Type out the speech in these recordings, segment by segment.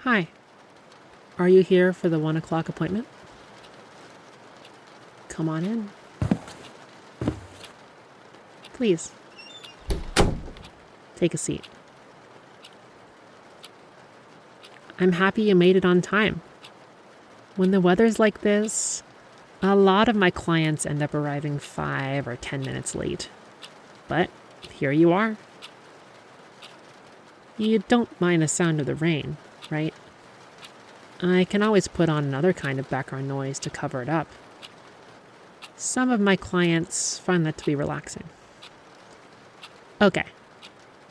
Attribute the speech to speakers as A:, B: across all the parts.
A: Hi. Are you here for the 1 o'clock appointment? Come on in. Please. Take a seat. I'm happy you made it on time. When the weather's like this, a lot of my clients end up arriving 5 or 10 minutes late. But here you are. You don't mind the sound of the rain, right? I can always put on another kind of background noise to cover it up. Some of my clients find that to be relaxing. Okay,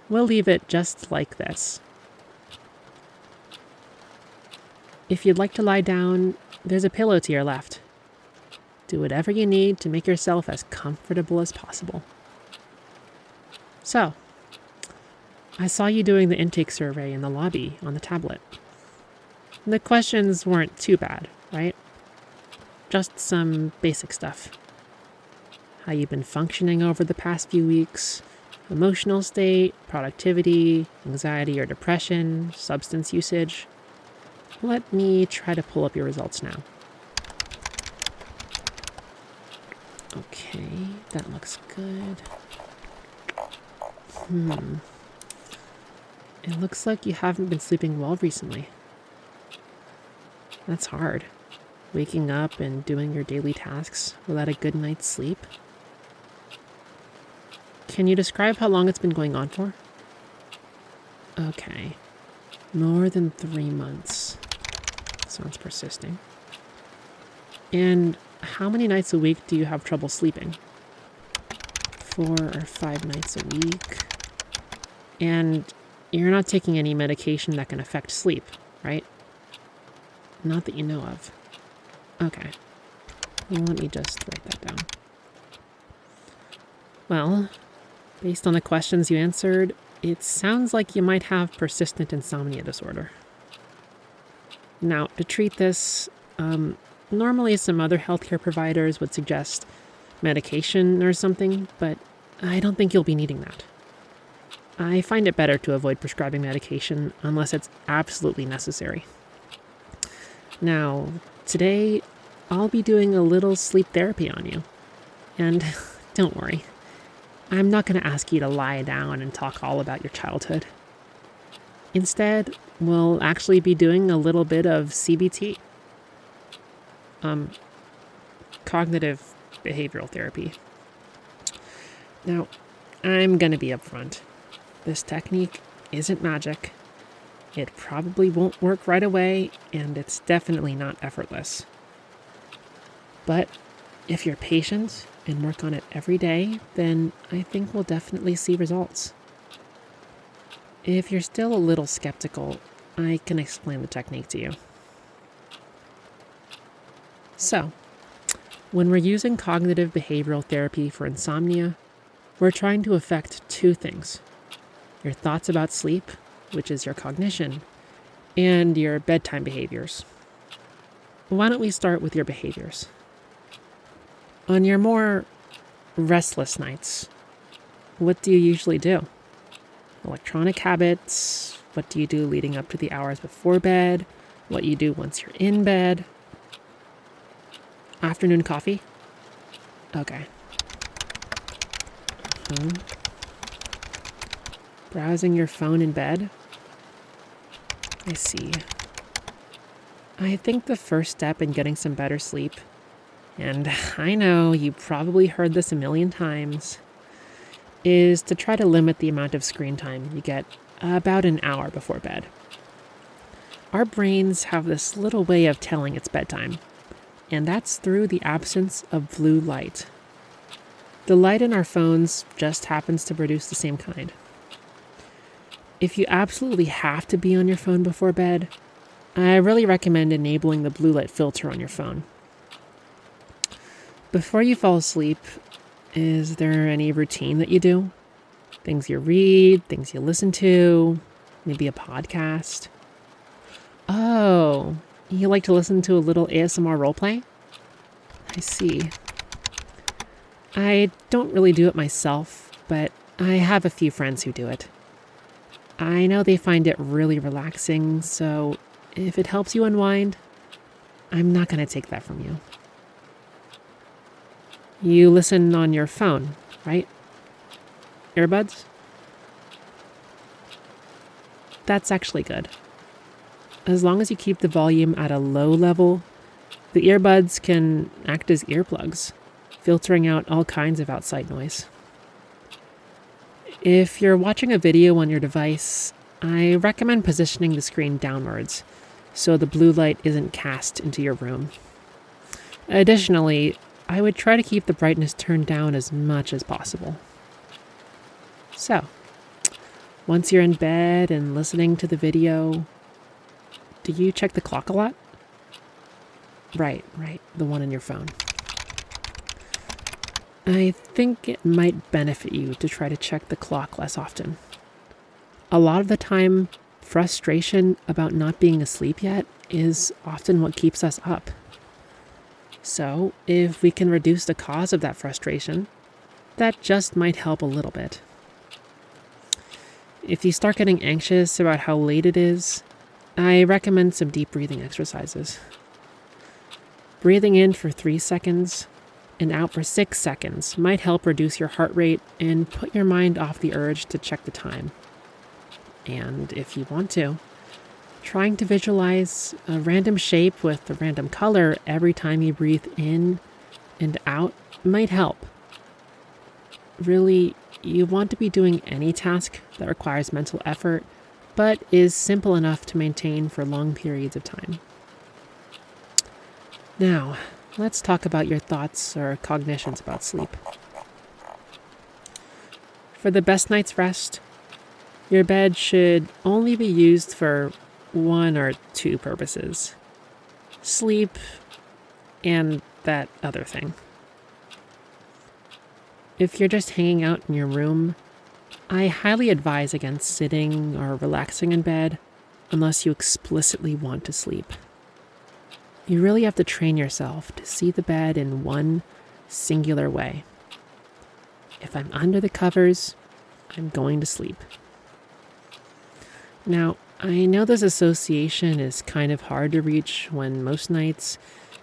A: we'll leave it just like this. If you'd like to lie down, there's a pillow to your left. Do whatever you need to make yourself as comfortable as possible. So, I saw you doing the intake survey in the lobby on the tablet. The questions weren't too bad, right? Just some basic stuff. How you've been functioning over the past few weeks, emotional state, productivity, anxiety or depression, substance usage. Let me try to pull up your results now. Okay, that looks good. It looks like you haven't been sleeping well recently. That's hard. Waking up and doing your daily tasks without a good night's sleep. Can you describe how long it's been going on for? Okay. More than 3 months. Sounds persisting. And how many nights a week do you have trouble sleeping? 4 or 5 nights a week. And you're not taking any medication that can affect sleep, right? Not that you know of. Okay. Well, let me just write that down. Well, based on the questions you answered, it sounds like you might have persistent insomnia disorder. Now, to treat this, normally some other healthcare providers would suggest medication or something, but I don't think you'll be needing that. I find it better to avoid prescribing medication unless it's absolutely necessary. Now, today, I'll be doing a little sleep therapy on you. And don't worry, I'm not going to ask you to lie down and talk all about your childhood. Instead, we'll actually be doing a little bit of CBT. Cognitive behavioral therapy. Now, I'm going to be upfront. This technique isn't magic. It probably won't work right away, and it's definitely not effortless. But if you're patient and work on it every day, then I think we'll definitely see results. If you're still a little skeptical, I can explain the technique to you. So, when we're using cognitive behavioral therapy for insomnia, we're trying to affect 2 things. Your thoughts about sleep, which is your cognition, and your bedtime behaviors. Why don't we start with your behaviors? On your more restless nights, what do you usually do? Electronic habits, what do you do leading up to the hours before bed, what you do once you're in bed. Afternoon coffee? Okay. Browsing your phone in bed? I see. I think the first step in getting some better sleep, and I know you probably heard this a million times, is to try to limit the amount of screen time you get about an hour before bed. Our brains have this little way of telling it's bedtime, and that's through the absence of blue light. The light in our phones just happens to produce the same kind. If you absolutely have to be on your phone before bed, I really recommend enabling the blue light filter on your phone. Before you fall asleep, is there any routine that you do? Things you read, things you listen to, maybe a podcast? Oh, you like to listen to a little ASMR roleplay? I see. I don't really do it myself, but I have a few friends who do it. I know they find it really relaxing, so if it helps you unwind, I'm not going to take that from you. You listen on your phone, right? Earbuds? That's actually good. As long as you keep the volume at a low level, the earbuds can act as earplugs, filtering out all kinds of outside noise. If you're watching a video on your device, I recommend positioning the screen downwards so the blue light isn't cast into your room. Additionally, I would try to keep the brightness turned down as much as possible. So, once you're in bed and listening to the video, do you check the clock a lot? Right, the one on your phone. I think it might benefit you to try to check the clock less often. A lot of the time, frustration about not being asleep yet is often what keeps us up. So, if we can reduce the cause of that frustration, that just might help a little bit. If you start getting anxious about how late it is, I recommend some deep breathing exercises. Breathing in for 3 seconds and out for 6 seconds might help reduce your heart rate and put your mind off the urge to check the time. And if you want to, trying to visualize a random shape with a random color every time you breathe in and out might help. Really, you want to be doing any task that requires mental effort, but is simple enough to maintain for long periods of time. Now, let's talk about your thoughts or cognitions about sleep. For the best night's rest, your bed should only be used for 1 or 2 purposes: sleep and that other thing. If you're just hanging out in your room, I highly advise against sitting or relaxing in bed unless you explicitly want to sleep. You really have to train yourself to see the bed in one singular way. If I'm under the covers, I'm going to sleep. Now, I know this association is kind of hard to reach when most nights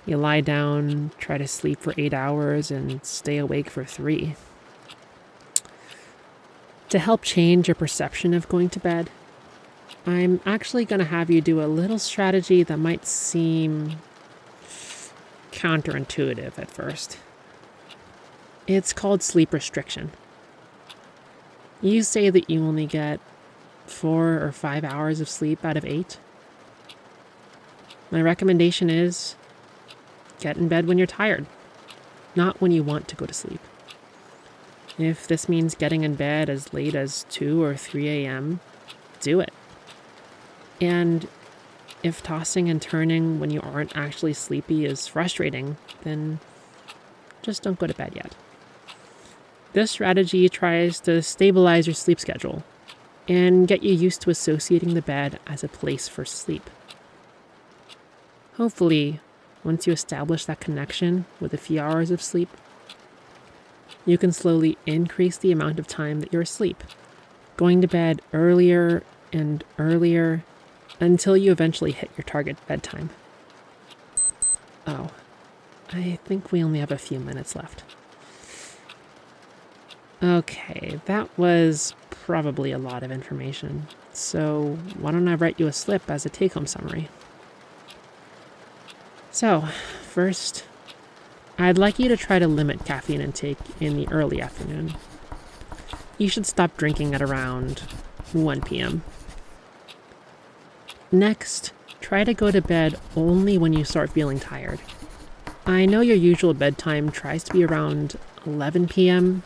A: you lie down, try to sleep for 8 hours, and stay awake for 3. To help change your perception of going to bed, I'm actually going to have you do a little strategy that might seem counterintuitive at first. It's called sleep restriction. You say that you only get 4 or 5 hours of sleep out of 8. My recommendation is get in bed when you're tired, not when you want to go to sleep. If this means getting in bed as late as 2 or 3 a.m., do it. And if tossing and turning when you aren't actually sleepy is frustrating, then just don't go to bed yet. This strategy tries to stabilize your sleep schedule and get you used to associating the bed as a place for sleep. Hopefully, once you establish that connection with a few hours of sleep, you can slowly increase the amount of time that you're asleep, going to bed earlier and earlier until you eventually hit your target bedtime. Oh, I think we only have a few minutes left. Okay, that was probably a lot of information, so why don't I write you a slip as a take-home summary? So, first, I'd like you to try to limit caffeine intake in the early afternoon. You should stop drinking at around 1 p.m. Next, try to go to bed only when you start feeling tired. I know your usual bedtime tries to be around 11 p.m.,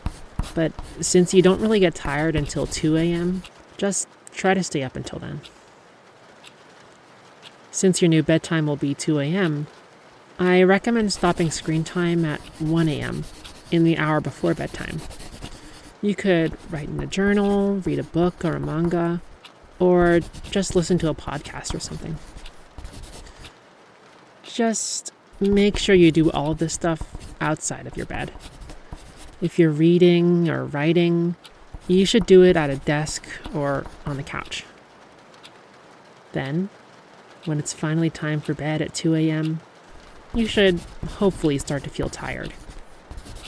A: but since you don't really get tired until 2 a.m., just try to stay up until then. Since your new bedtime will be 2 a.m., I recommend stopping screen time at 1 a.m. in the hour before bedtime. You could write in a journal, read a book or a manga, or just listen to a podcast or something. Just make sure you do all of this stuff outside of your bed. If you're reading or writing, you should do it at a desk or on the couch. Then, when it's finally time for bed at 2 a.m., you should hopefully start to feel tired.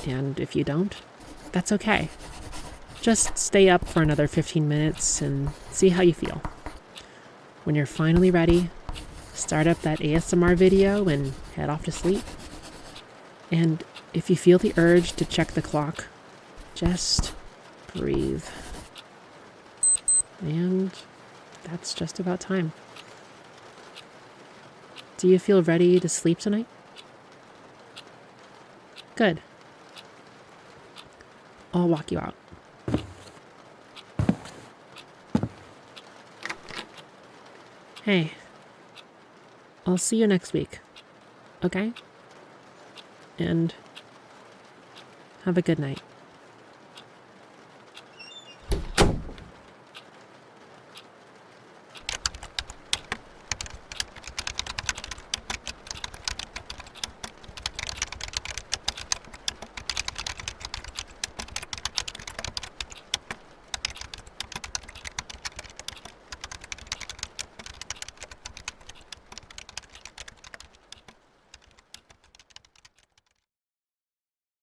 A: And if you don't, that's okay. Just stay up for another 15 minutes and see how you feel. When you're finally ready, start up that ASMR video and head off to sleep. And if you feel the urge to check the clock, just breathe. And that's just about time. Do you feel ready to sleep tonight? Good. I'll walk you out. Hey, I'll see you next week, okay? And have a good night.